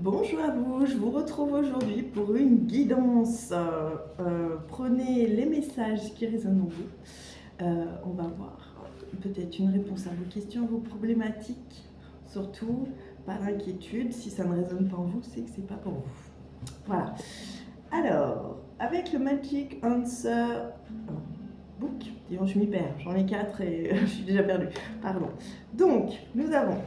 Bonjour à vous, je vous retrouve aujourd'hui pour une guidance. Prenez les messages qui résonnent en vous. On va voir peut-être une réponse à vos questions, à vos problématiques. Surtout, pas d'inquiétude, si ça ne résonne pas en vous, c'est que c'est pas pour vous. Voilà. Alors, avec le Magic Answer Book, disons, je m'y perds, j'en ai 4 et je suis déjà perdue. Pardon. Donc, nous avons...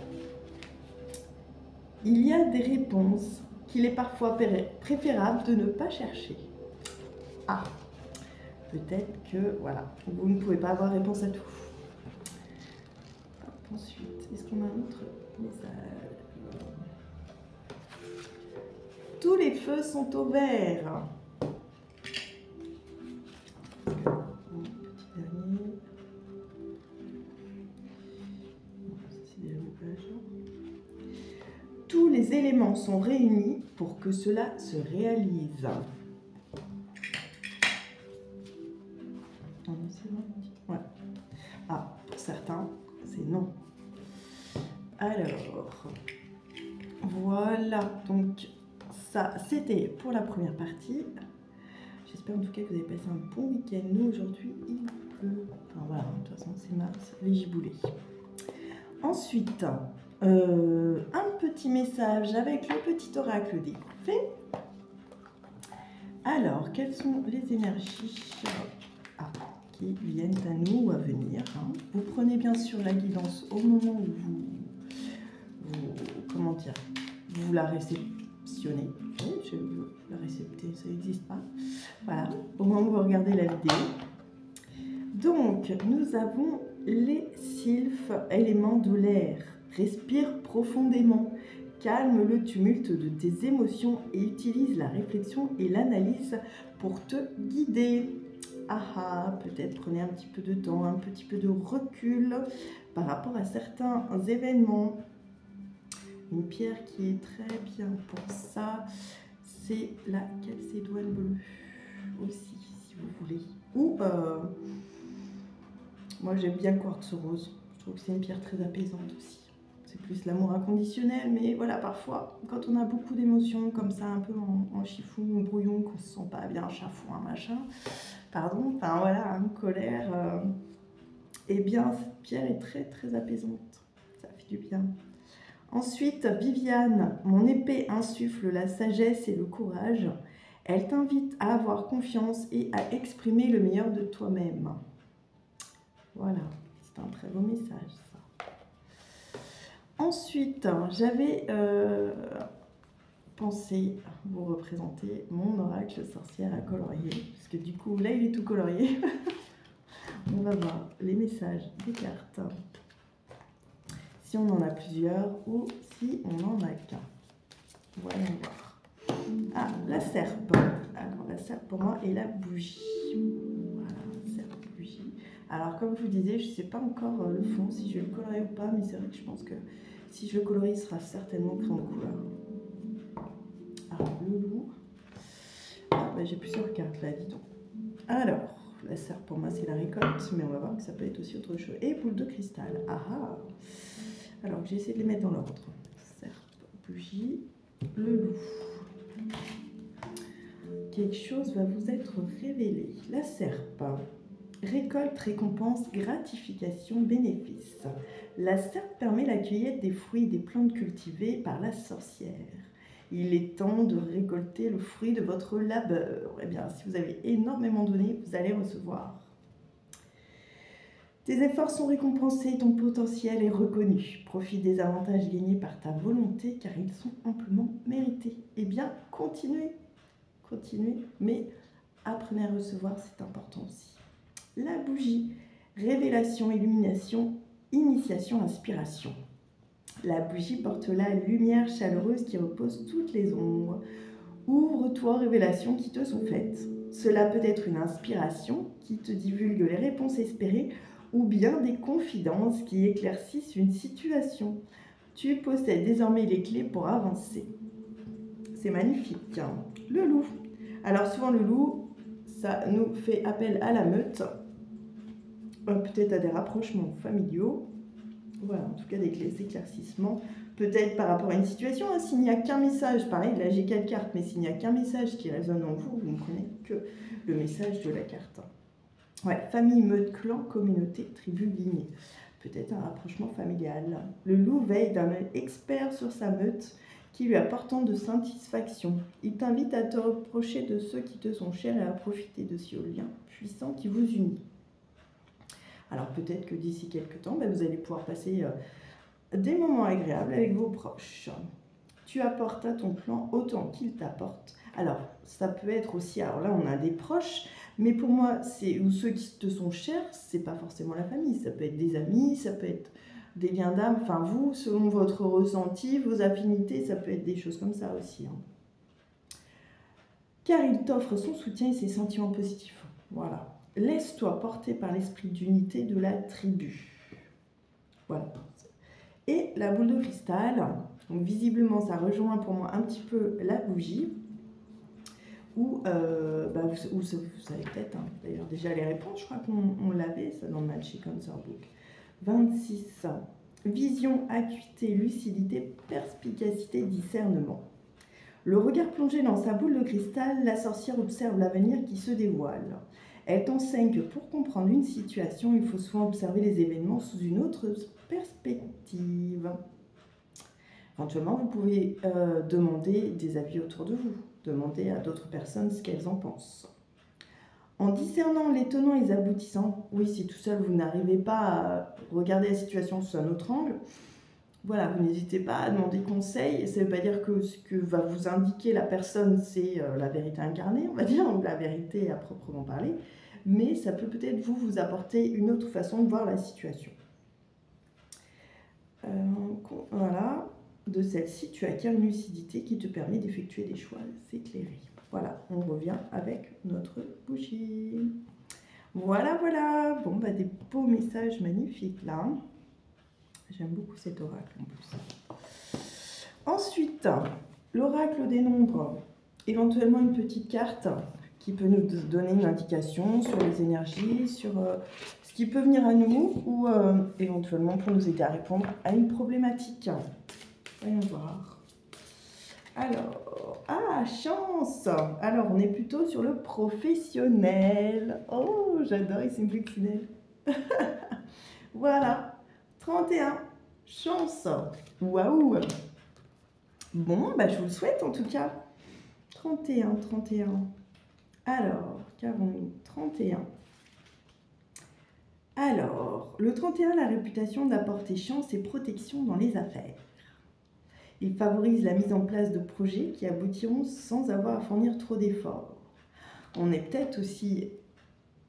Il y a des réponses qu'il est parfois préférable de ne pas chercher. Ah, peut-être que, voilà, vous ne pouvez pas avoir réponse à tout. Ensuite, est-ce qu'on a un autre message? Tous les feux sont au vert. Petit dernier. C'est déjà le page. Tous les éléments sont réunis pour que cela se réalise. Ouais. Ah, pour certains, c'est non. Alors, voilà. Donc, ça, c'était pour la première partie. J'espère en tout cas que vous avez passé un bon week-end. Nous, aujourd'hui, il pleut. Enfin, voilà, de toute façon, c'est mars, les giboulées. Ensuite, un petit message avec le petit oracle des fées. Alors, quelles sont les énergies qui viennent à nous ou à venir? Vous prenez bien sûr la guidance au moment où comment dire, vous la réceptionnez. Oui, je la récepter, ça n'existe pas. Voilà, au moment où vous regardez la vidéo. Donc, nous avons les sylphes, éléments de l'air. Respire profondément. Calme le tumulte de tes émotions et utilise la réflexion et l'analyse pour te guider. Peut-être prenez un petit peu de temps, un petit peu de recul par rapport à certains événements. Une pierre qui est très bien pour ça, c'est la calcédoine bleue aussi, si vous voulez. Ou, moi j'aime bien le quartz rose, je trouve que c'est une pierre très apaisante aussi. C'est plus l'amour inconditionnel, mais voilà, parfois, quand on a beaucoup d'émotions comme ça, un peu en chiffon ou brouillon, qu'on se sent pas bien, chafouin, machin, pardon, enfin voilà, une colère, eh bien, cette pierre est très très apaisante, ça fait du bien. Ensuite, Viviane, mon épée insuffle la sagesse et le courage. Elle t'invite à avoir confiance et à exprimer le meilleur de toi-même. Voilà, c'est un très beau message, ça. Ensuite, j'avais pensé vous représenter mon oracle sorcière à colorier, parce que du coup, là, il est tout colorié. On va voir les messages des cartes. Si on en a plusieurs ou si on n'en a qu'un. Voyons voir. Ah, la serpe. Alors, la serpe pour moi est la bougie. Voilà, serpe, bougie. Alors, comme je vous disais, je ne sais pas encore le fond, si je vais le colorer ou pas, mais c'est vrai que je pense que si je le colorie, il sera certainement crayon de couleur. Alors, le loup. J'ai plusieurs cartes là, dis donc. Alors, la serpe pour moi, c'est la récolte, mais on va voir que ça peut être aussi autre chose. Et boule de cristal. Alors, j'ai essayé de les mettre dans l'ordre. Serpe, bougie, le loup. Quelque chose va vous être révélé. La serpe. Récolte, récompense, gratification, bénéfice. La serpe permet la cueillette des fruits et des plantes cultivées par la sorcière. Il est temps de récolter le fruit de votre labeur. Eh bien, si vous avez énormément donné, vous allez recevoir. Tes efforts sont récompensés, ton potentiel est reconnu. Profite des avantages gagnés par ta volonté car ils sont amplement mérités. Eh bien, continuez, mais apprenez à recevoir, c'est important aussi. La bougie, révélation, illumination, initiation, inspiration. La bougie porte la lumière chaleureuse qui repose toutes les ombres. Ouvre-toi aux révélations qui te sont faites. Cela peut être une inspiration qui te divulgue les réponses espérées ou bien des confidences qui éclaircissent une situation. Tu possèdes désormais les clés pour avancer. C'est magnifique. Le loup. Alors souvent le loup, ça nous fait appel à la meute, peut-être à des rapprochements familiaux. Voilà, en tout cas des éclaircissements peut-être par rapport à une situation. Hein, s'il n'y a qu'un message, pareil, là j'ai 4 cartes, mais s'il n'y a qu'un message qui résonne en vous, vous ne prenez que le message de la carte. Ouais, famille, meute, clan, communauté, tribu, lignée. Peut-être un rapprochement familial. Le loup veille d'un œil expert sur sa meute qui lui apporte tant de satisfaction. Il t'invite à te rapprocher de ceux qui te sont chers et à profiter de ce lien puissant qui vous unit. Alors peut-être que d'ici quelques temps, vous allez pouvoir passer des moments agréables avec vos proches. Tu apportes à ton clan autant qu'il t'apporte. Alors ça peut être aussi, alors là on a des proches, mais pour moi, ou ceux qui te sont chers, c'est pas forcément la famille, ça peut être des amis, ça peut être des liens d'âme, enfin vous, selon votre ressenti, vos affinités, ça peut être des choses comme ça aussi. Hein. Car il t'offre son soutien et ses sentiments positifs. Voilà. Laisse-toi porter par l'esprit d'unité de la tribu. Voilà. Et la boule de cristal, donc visiblement ça rejoint pour moi un petit peu la bougie, où vous savez peut-être, hein, d'ailleurs déjà les réponses, je crois qu'on l'avait, ça dans le Magic Answer Book. 26. Vision, acuité, lucidité, perspicacité, discernement. Le regard plongé dans sa boule de cristal, la sorcière observe l'avenir qui se dévoile. Elle t'enseigne que pour comprendre une situation, il faut souvent observer les événements sous une autre perspective. Éventuellement, vous pouvez demander des avis autour de vous, demander à d'autres personnes ce qu'elles en pensent. En discernant les tenants et les aboutissants, oui, si tout seul vous n'arrivez pas à regarder la situation sous un autre angle, voilà, vous n'hésitez pas à demander conseil. Ça ne veut pas dire que ce que va vous indiquer la personne, c'est la vérité incarnée, on va dire, ou la vérité à proprement parler, mais ça peut peut-être vous apporter une autre façon de voir la situation. Voilà, de celle-ci, tu acquiers une lucidité qui te permet d'effectuer des choix éclairés. Voilà, on revient avec notre bougie. Voilà, voilà. Bon, des beaux messages magnifiques là. J'aime beaucoup cet oracle en plus. Ensuite, l'oracle des nombres. Éventuellement une petite carte qui peut nous donner une indication sur les énergies, sur ce qui peut venir à nous ou éventuellement pour nous aider à répondre à une problématique. Voyons voir. Alors, chance. Alors, on est plutôt sur le professionnel. Oh, j'adore, il s'implique. Voilà, 31, chance. Waouh. Bon, je vous le souhaite en tout cas. 31. Alors, qu'avons-nous? 31. Alors, le 31 a la réputation d'apporter chance et protection dans les affaires. Il favorise la mise en place de projets qui aboutiront sans avoir à fournir trop d'efforts. On est peut-être aussi,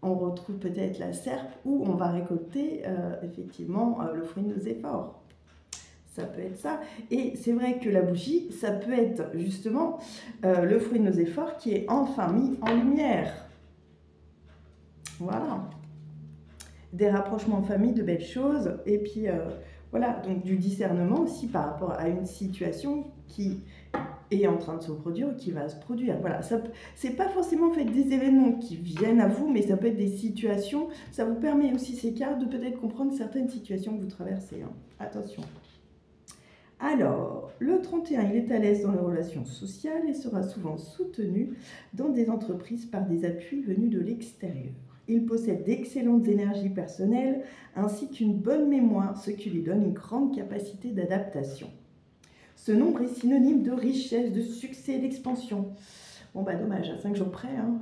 on retrouve peut-être la serpe où on va récolter effectivement le fruit de nos efforts. Ça peut être ça. Et c'est vrai que la bougie, ça peut être justement le fruit de nos efforts qui est enfin mis en lumière. Voilà. Des rapprochements en famille, de belles choses. Et puis... voilà, donc du discernement aussi par rapport à une situation qui est en train de se produire ou qui va se produire. Voilà, c'est pas forcément fait des événements qui viennent à vous, mais ça peut être des situations. Ça vous permet aussi, ces cartes, de peut-être comprendre certaines situations que vous traversez. Hein. Attention. Alors, le 31, il est à l'aise dans les relations sociales et sera souvent soutenu dans des entreprises par des appuis venus de l'extérieur. Il possède d'excellentes énergies personnelles ainsi qu'une bonne mémoire, ce qui lui donne une grande capacité d'adaptation. Ce nombre est synonyme de richesse, de succès et d'expansion. Bon, dommage, à 5 jours près. Hein.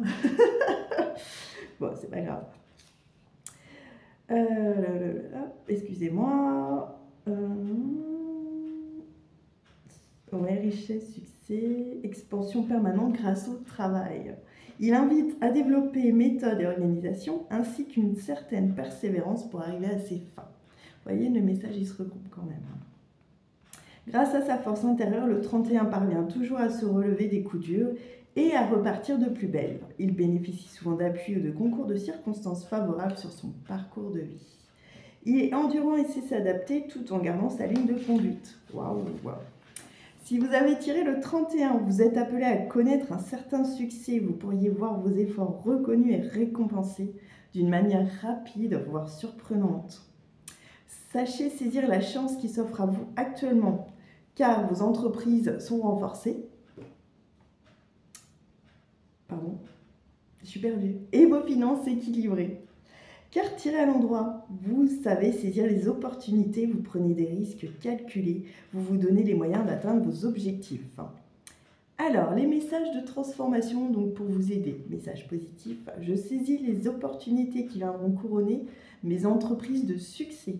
Bon, c'est pas grave. Excusez-moi. Ouais, richesse, succès, expansion permanente grâce au travail. Il invite à développer méthode et organisation, ainsi qu'une certaine persévérance pour arriver à ses fins. Vous voyez, le message, il se regroupe quand même. Grâce à sa force intérieure, le 31 parvient toujours à se relever des coups durs et à repartir de plus belle. Il bénéficie souvent d'appui ou de concours de circonstances favorables sur son parcours de vie. Il est endurant et sait s'adapter tout en gardant sa ligne de conduite. Waouh, waouh. Si vous avez tiré le 31, vous êtes appelé à connaître un certain succès. Vous pourriez voir vos efforts reconnus et récompensés d'une manière rapide, voire surprenante. Sachez saisir la chance qui s'offre à vous actuellement. car vos entreprises sont renforcées. Pardon, je suis perdue. Et vos finances équilibrées. Car tiré à l'endroit, vous savez saisir les opportunités, vous prenez des risques calculés, vous vous donnez les moyens d'atteindre vos objectifs. Alors, les messages de transformation, donc pour vous aider, message positif, je saisis les opportunités qui viendront couronner mes entreprises de succès.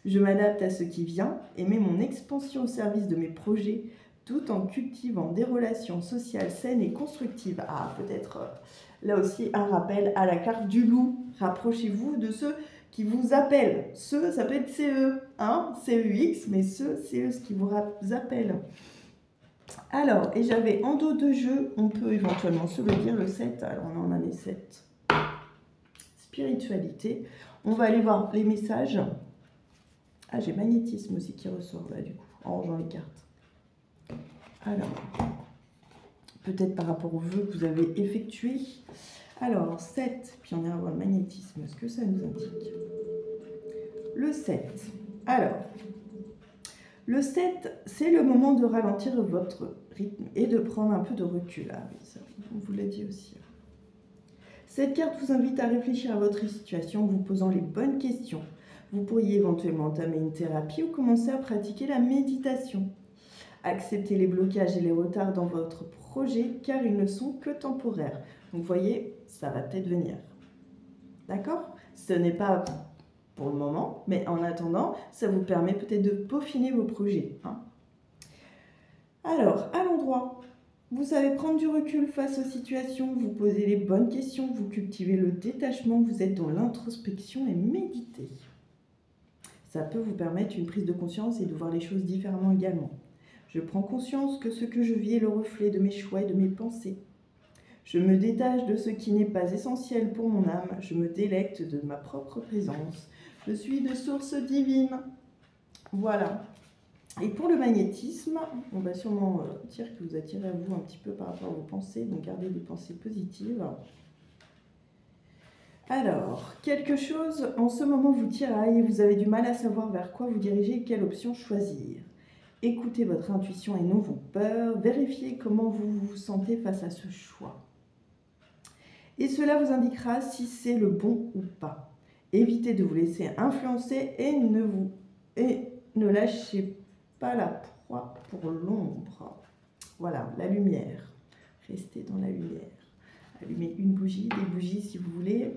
Je m'adapte à ce qui vient et mets mon expansion au service de mes projets tout en cultivant des relations sociales saines et constructives. Ah, peut-être là aussi un rappel à la carte du loup. Rapprochez-vous de ceux qui vous appellent. Ceux, ça peut être CE, hein, CEX, mais ceux, c'est ce qui vous appellent. Alors, et j'avais en dos de jeu, on peut éventuellement se le dire, le 7. Alors, on est en année 7. Spiritualité. On va aller voir les messages. Ah, j'ai magnétisme aussi qui ressort là, du coup, en rangeant les cartes. Alors, peut-être par rapport aux vœux que vous avez effectués. Alors, 7, puis on ira voir le magnétisme, ce que ça nous indique. Le 7. Alors, le 7, c'est le moment de ralentir votre rythme et de prendre un peu de recul. Ah oui, ça, on vous l'a dit aussi. Cette carte vous invite à réfléchir à votre situation en vous posant les bonnes questions. Vous pourriez éventuellement entamer une thérapie ou commencer à pratiquer la méditation. Acceptez les blocages et les retards dans votre projet car ils ne sont que temporaires. Donc vous voyez, ça va peut-être venir. D'accord? Ce n'est pas pour le moment, mais en attendant, ça vous permet peut-être de peaufiner vos projets. Hein. Alors, à l'endroit, vous savez prendre du recul face aux situations, vous posez les bonnes questions, vous cultivez le détachement, vous êtes dans l'introspection et méditez. Ça peut vous permettre une prise de conscience et de voir les choses différemment également. Je prends conscience que ce que je vis est le reflet de mes choix et de mes pensées. Je me détache de ce qui n'est pas essentiel pour mon âme. Je me délecte de ma propre présence. Je suis de source divine. Voilà. Et pour le magnétisme, on va sûrement dire que vous attirez à vous un petit peu par rapport à vos pensées. Donc gardez des pensées positives. Alors, quelque chose en ce moment vous tiraille et vous avez du mal à savoir vers quoi vous diriger et quelle option choisir. Écoutez votre intuition et non vos peurs. Vérifiez comment vous vous sentez face à ce choix. Et cela vous indiquera si c'est le bon ou pas. Évitez de vous laisser influencer et ne lâchez pas la proie pour l'ombre. Voilà, la lumière. Restez dans la lumière. Allumez une bougie, des bougies si vous voulez.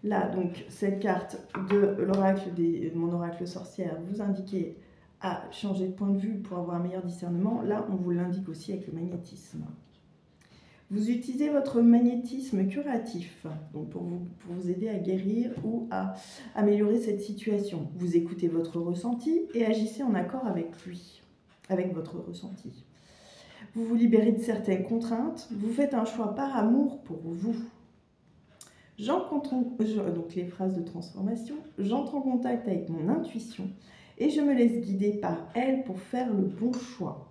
Là, donc, cette carte de l'oracle de mon oracle sorcière vous indiquez à changer de point de vue pour avoir un meilleur discernement. Là, on vous l'indique aussi avec le magnétisme. Vous utilisez votre magnétisme curatif donc pour vous aider à guérir ou à améliorer cette situation. Vous écoutez votre ressenti et agissez en accord avec lui, avec votre ressenti. Vous vous libérez de certaines contraintes, vous faites un choix par amour pour vous. Donc les phrases de transformation, j'entre en contact avec mon intuition et je me laisse guider par elle pour faire le bon choix.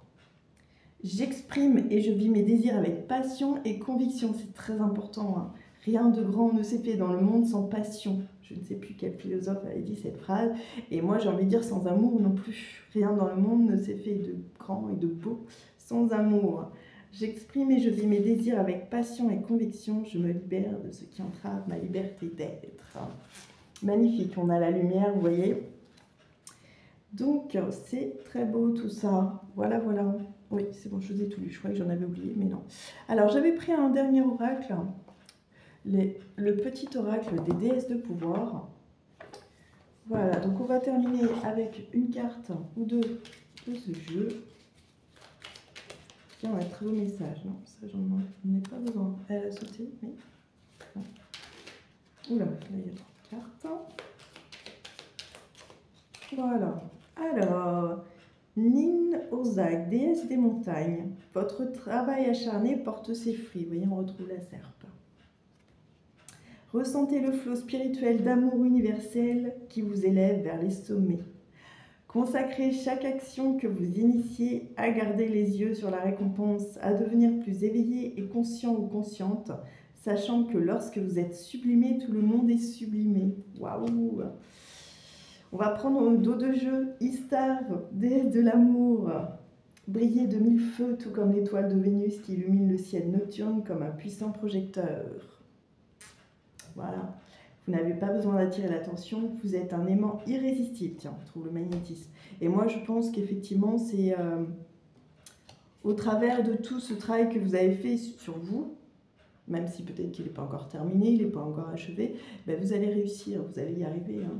J'exprime et je vis mes désirs avec passion et conviction, c'est très important. Hein. Rien de grand ne s'est fait dans le monde sans passion. Je ne sais plus quel philosophe avait dit cette phrase. Et moi j'ai envie de dire sans amour non plus. Rien dans le monde ne s'est fait de grand et de beau sans amour. J'exprime et je vis mes désirs avec passion et conviction. Je me libère de ce qui entrave ma liberté d'être. Magnifique, on a la lumière, vous voyez. Donc c'est très beau tout ça. Voilà, voilà. Oui, c'est bon, je vous ai tout lu. Je crois que j'en avais oublié, mais non. Alors, j'avais pris un dernier oracle, le petit oracle des déesses de pouvoir. Voilà, donc on va terminer avec une carte ou deux de ce jeu. Tiens, on a un très beau message. Non, ça, j'en ai pas besoin. Elle a sauté, mais... Non. Oula, là, il y a 3 cartes. Voilà. Alors... Nin Ozag, déesse des montagnes, votre travail acharné porte ses fruits. Vous voyez, on retrouve la serpe. Ressentez le flot spirituel d'amour universel qui vous élève vers les sommets. Consacrez chaque action que vous initiez à garder les yeux sur la récompense, à devenir plus éveillé et conscient ou consciente, sachant que lorsque vous êtes sublimé, tout le monde est sublimé. Waouh! On va prendre au dos de jeu Istar, déesse de l'amour. Briller de mille feux, tout comme l'étoile de Vénus qui illumine le ciel nocturne comme un puissant projecteur. Voilà. Vous n'avez pas besoin d'attirer l'attention, vous êtes un aimant irrésistible. Tiens, on trouve le magnétisme. Et moi, je pense qu'effectivement, c'est au travers de tout ce travail que vous avez fait sur vous, même si peut-être qu'il n'est pas encore terminé, il n'est pas encore achevé, ben vous allez réussir, vous allez y arriver. Hein.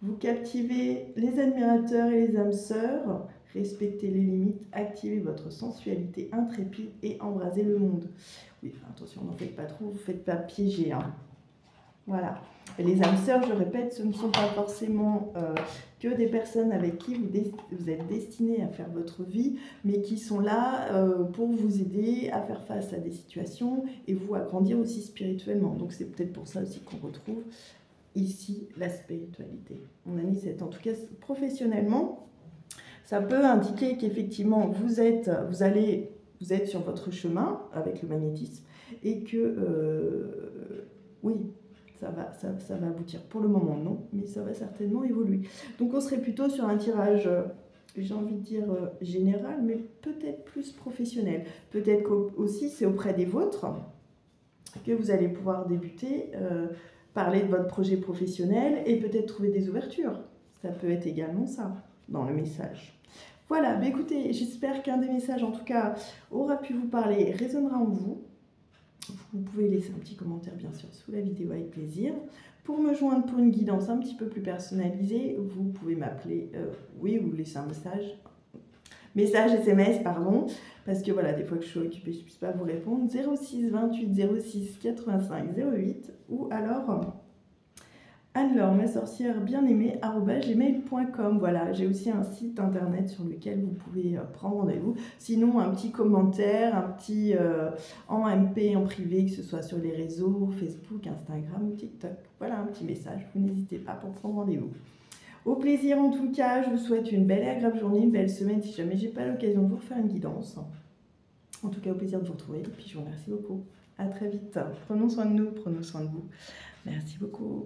Vous captivez les admirateurs et les âmes sœurs, respectez les limites, activez votre sensualité intrépide et embrasez le monde. Oui, enfin, attention, n'en faites pas trop, vous ne faites pas piéger. Hein. Voilà. Et les âmes sœurs, je répète, ce ne sont pas forcément que des personnes avec qui vous êtes destiné à faire votre vie, mais qui sont là pour vous aider à faire face à des situations et vous à grandir aussi spirituellement. Donc c'est peut-être pour ça aussi qu'on retrouve ici la spiritualité. On a mis cette, en tout cas professionnellement, ça peut indiquer qu'effectivement vous êtes sur votre chemin avec le magnétisme et que oui, ça va aboutir. Pour le moment, non, mais ça va certainement évoluer. Donc, on serait plutôt sur un tirage, j'ai envie de dire général, mais peut-être plus professionnel. Peut-être qu'aussi, c'est auprès des vôtres que vous allez pouvoir débuter, parler de votre projet professionnel et peut-être trouver des ouvertures. Ça peut être également ça, dans le message. Voilà, bah écoutez, j'espère qu'un des messages, en tout cas, aura pu vous parler, résonnera en vous. Vous pouvez laisser un petit commentaire bien sûr sous la vidéo avec plaisir. Pour me joindre pour une guidance un petit peu plus personnalisée, vous pouvez m'appeler, oui, ou laisser un message SMS, pardon, parce que voilà, des fois que je suis occupée, je ne puisse pas vous répondre. 06 28 06 85 08 ou alors Anne-Laure, ma sorcière bien-aimée, @gmail.com. Voilà, j'ai aussi un site internet sur lequel vous pouvez prendre rendez-vous. Sinon, un petit commentaire, un petit en MP, en privé, que ce soit sur les réseaux, Facebook, Instagram ou TikTok. Voilà un petit message, vous n'hésitez pas pour prendre rendez-vous. Au plaisir en tout cas, je vous souhaite une belle et agréable journée, une belle semaine si jamais j'ai pas l'occasion de vous refaire une guidance. En tout cas, au plaisir de vous retrouver et puis je vous remercie beaucoup. À très vite. Prenons soin de nous, prenons soin de vous. Merci beaucoup.